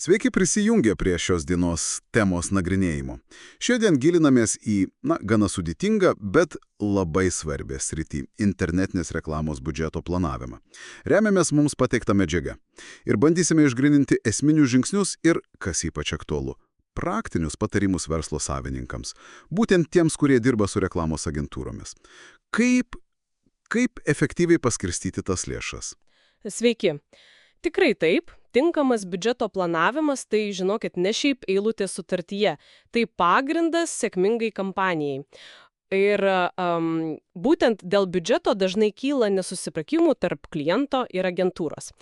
Sveiki prisijungę prie šios dienos temos nagrinėjimo. Šiandien gilinamės į, gana sudėtingą, bet labai svarbę sritį – internetinės reklamos biudžeto planavimą. Remiamės mums pateiktą medžiagą ir bandysime išgryninti esminius žingsnius ir, kas ypač aktualu, praktinius patarimus verslo savininkams, būtent tiems, kurie dirba su reklamos agentūromis. Kaip efektyviai paskirstyti tas lėšas? Sveiki. Tikrai taip. Tinkamas biudžeto planavimas tai, žinokit, ne šiaip eilutė sutartyje. Tai pagrindas sėkmingai kampanijai. Ir būtent dėl biudžeto dažnai kyla nesusiprakimų tarp kliento ir agentūros.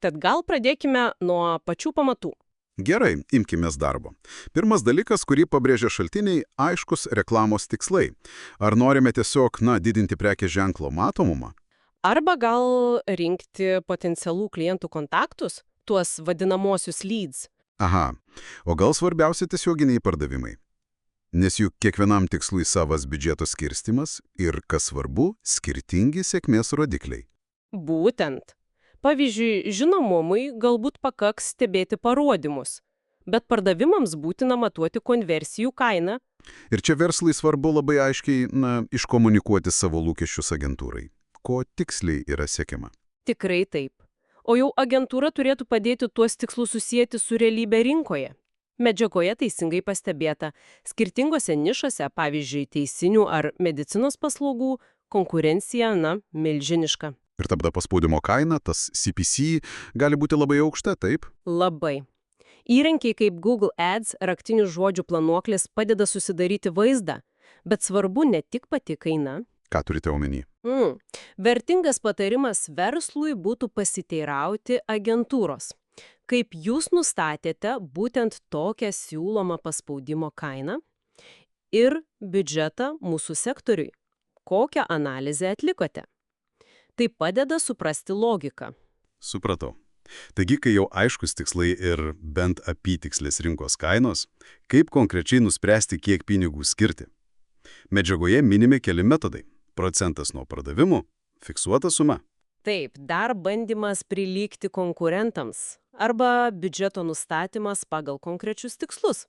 Tad gal pradėkime nuo pačių pamatų. Gerai, imkimės darbo. Pirmas dalykas, kurį pabrėžia šaltiniai – aiškus reklamos tikslai. Ar norime tiesiog, didinti prekės ženklo matomumą? Arba gal rinkti potencialų klientų kontaktus, tuos vadinamosius leads. Aha, o gal svarbiausia tiesioginiai pardavimai? Nes juk kiekvienam tikslui savas biudžeto skirstimas ir, kas svarbu, skirtingi sėkmės rodikliai. Būtent. Pavyzdžiui, žinomumui galbūt pakaks stebėti parodymus, bet pardavimams būtina matuoti konversijų kainą. Ir čia verslui svarbu labai aiškiai, iškomunikuoti savo lūkesčius agentūrai. Ko tiksliai yra siekiama? Tikrai taip. O jau agentūra turėtų padėti tuos tikslus susijęti su realybė rinkoje. Medžiagoje teisingai pastebėta, skirtingose nišose, pavyzdžiui, teisinių ar medicinos paslaugų, konkurencija, milžiniška. Ir tada paspaudimo kaina, tas CPC, gali būti labai aukšta, taip? Labai. Įrankiai kaip Google Ads, raktinių žodžių planuoklis padeda susidaryti vaizdą, bet svarbu ne tik pati kaina. Ką turite omeny? Vertingas patarimas verslui būtų pasiteirauti agentūros. Kaip jūs nustatėte būtent tokią siūlomą paspaudimo kainą ir biudžetą mūsų sektoriui? Kokią analizę atlikote? Tai padeda suprasti logiką. Supratau. Taigi, kai jau aiškus tikslai ir bent apytikslis rinkos kainos, kaip konkrečiai nuspręsti, kiek pinigų skirti? Medžiagoje minimi keli metodai. Procentas nuo pardavimų, fiksuota suma. Taip, dar bandymas prilygti konkurentams arba biudžeto nustatymas pagal konkrečius tikslus.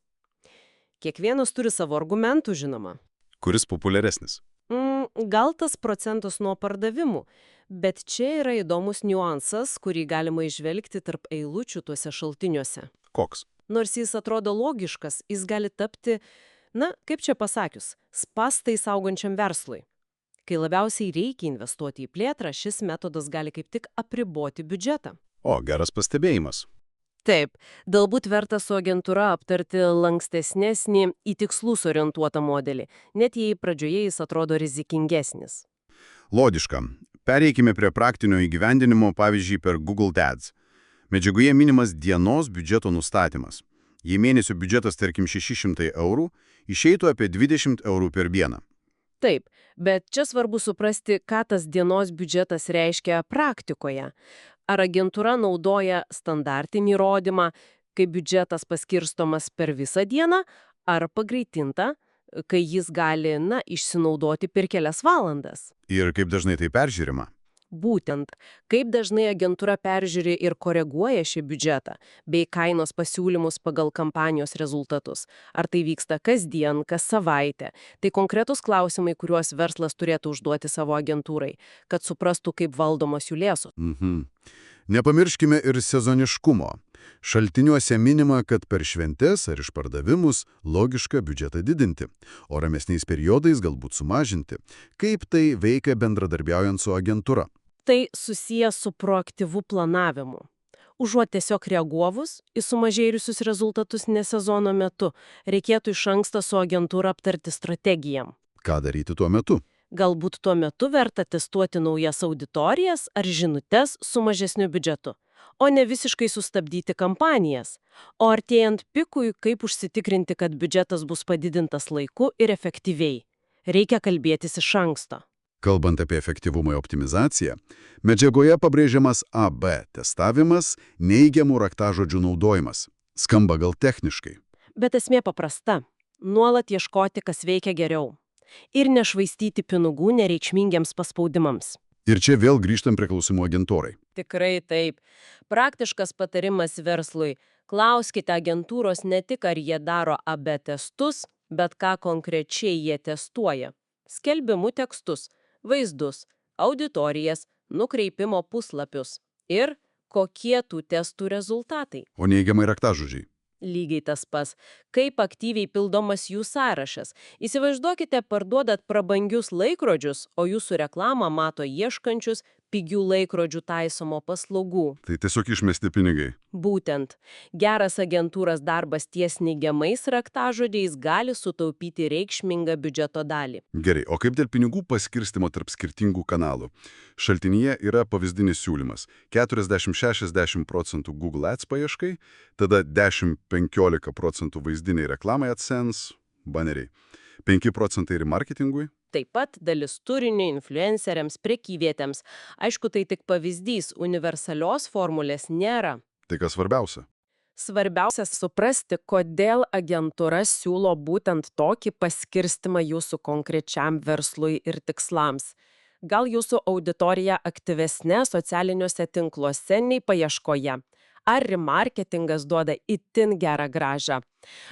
Kiekvienas turi savo argumentų, žinoma. Kuris populiaresnis? Gal tas procentas nuo pardavimų, bet čia yra įdomus niuansas, kurį galima įžvelgti tarp eilučių tuose šaltiniuose. Koks? Nors jis atrodo logiškas, jis gali tapti, kaip čia pasakius, spąstai saugančiam verslui. Kai labiausiai reikia investuoti į plėtrą, šis metodas gali kaip tik apriboti biudžetą. O, geras pastebėjimas. Taip, galbūt verta su agentūra aptarti lankstesnesnį į tikslus orientuotą modelį, net jei pradžioje jis atrodo rizikingesnis. Logiška. Pereikime prie praktinio įgyvendinimo, pavyzdžiui, per Google Ads. Medžiagoje minimas dienos biudžeto nustatymas. Jei mėnesio biudžetas, tarkim, 600 eurų, išeitų apie 20 eurų per dieną. Taip, bet čia svarbu suprasti, ką tas dienos biudžetas reiškia praktikoje. Ar agentūra naudoja standartinį rodymą, kai biudžetas paskirstomas per visą dieną, ar pagreitinta, kai jis gali, išsinaudoti per kelias valandas. Ir kaip dažnai tai peržiūrima? Būtent, kaip dažnai agentūra peržiūri ir koreguoja šį biudžetą, bei kainos pasiūlymus pagal kampanijos rezultatus. Ar tai vyksta kasdien, kas savaitę. Tai konkretus klausimai, kuriuos verslas turėtų užduoti savo agentūrai, kad suprastų, kaip valdomos jų lėšos. Nepamirškime ir sezoniškumo. Šaltiniuose minima, kad per šventes ar išpardavimus logiška biudžetą didinti, o ramesniais periodais galbūt sumažinti. Kaip tai veikia bendradarbiaujant su agentūra? Tai susijęs su proaktyviu planavimu. Užuot tiesiog reaguovus į sumažėjusius rezultatus ne sezono metu, reikėtų iš anksto su agentūra aptarti strategiją. Ką daryti tuo metu? Galbūt tuo metu verta testuoti naujas auditorijas ar žinutes su mažesniu biudžetu, o ne visiškai sustabdyti kampanijas. O artėjant pikui, kaip užsitikrinti, kad biudžetas bus padidintas laiku ir efektyviai. Reikia kalbėtis iš anksto. Kalbant apie efektyvumą ir optimizaciją, medžiagoje pabrėžiamas AB testavimas, neigiamų raktažodžių naudojimas. Skamba gal techniškai. Bet esmė paprasta. Nuolat ieškoti, kas veikia geriau. Ir nešvaistyti pinigų nereikšmingiams paspaudimams. Ir čia vėl grįžtam prie klausimų agentūrai. Tikrai taip. Praktiškas patarimas verslui. Klauskite agentūros ne tik, ar jie daro AB testus, bet ką konkrečiai jie testuoja. Skelbimų tekstus, vaizdus, auditorijas, nukreipimo puslapius ir kokie tų testų rezultatai. O neigiamai raktažodžiai. Lygiai tas pas, kaip aktyviai pildomas jų sąrašas. Įsivaizduokite, parduodat prabangius laikrodžius, o jūsų reklamą mato ieškančius pigių laikrodžių taisomo paslaugų. Tai tiesiog išmesti pinigai. Būtent, geras agentūros darbas ties neigiamais raktažodžiais gali sutaupyti reikšmingą biudžeto dalį. Gerai, o kaip dėl pinigų paskirstimo tarp skirtingų kanalų? Šaltinyje yra pavyzdinis siūlymas. 40–60% Google Ads paieškai, tada 10–15% vaizdiniai reklamai AdSense, baneriai, 5% ir marketingui. Taip pat dalis turinių influenceriams, prekyvietėms. Aišku, tai tik pavyzdys, universalios formulės nėra. Tai kas svarbiausia? Svarbiausia suprasti, kodėl agentūra siūlo būtent tokį paskirstimą jūsų konkrečiam verslui ir tikslams. Gal jūsų auditorija aktyvesnė socialiniuose tinkluose nei paieškoje. Ar remarketingas duoda itin gerą grąžą.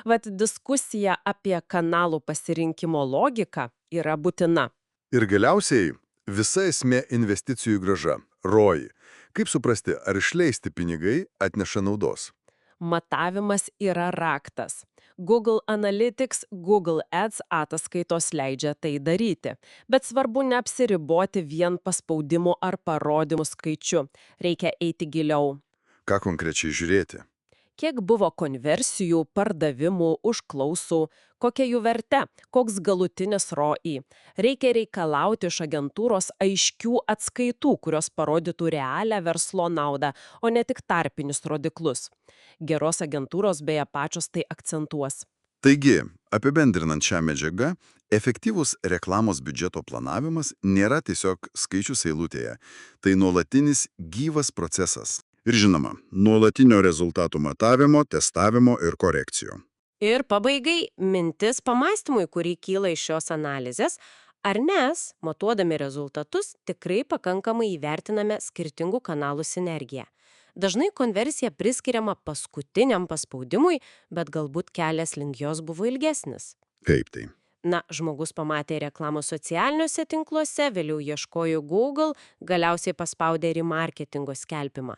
Vat diskusija apie kanalų pasirinkimo logiką yra būtina. Ir galiausiai visa esmė investicijų grąža – ROI. Kaip suprasti, ar išleisti pinigai atneša naudos? Matavimas yra raktas. Google Analytics, Google Ads ataskaitos leidžia tai daryti. Bet svarbu neapsiriboti vien paspaudimu ar parodymų skaičiu. Reikia eiti giliau. Ką konkrečiai žiūrėti? Kiek buvo konversijų, pardavimų, užklausų, kokia jų verte, koks galutinis ROI. Reikia reikalauti iš agentūros aiškių atskaitų, kurios parodytų realią verslo naudą, o ne tik tarpinius rodiklus. Geros agentūros beje pačios tai akcentuos. Taigi, apibendrinant šią medžiagą, efektyvus reklamos biudžeto planavimas nėra tiesiog skaičius eilutėje. Tai nuolatinis gyvas procesas. Ir žinoma, nuolatinio rezultatų matavimo, testavimo ir korekcijų. Ir pabaigai mintis pamąstymui, kurį kyla iš šios analizės, ar mes, matuodami rezultatus, tikrai pakankamai įvertiname skirtingų kanalų sinergiją. Dažnai konversija priskiriama paskutiniam paspaudimui, bet galbūt kelias link jos buvo ilgesnis. Kaip tai? Na, žmogus pamatė reklamą socialiniuose tinkluose, vėliau ieškojo Google, galiausiai paspaudė remarketingo skelbimą.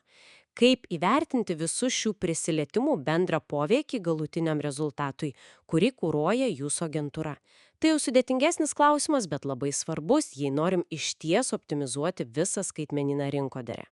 Kaip įvertinti visų šių prisilietimų bendrą poveikį galutiniam rezultatui, kurį kuruoja jūsų agentūra? Tai jau sudėtingesnis klausimas, bet labai svarbus, jei norim išties optimizuoti visą skaitmeninę rinkodarę.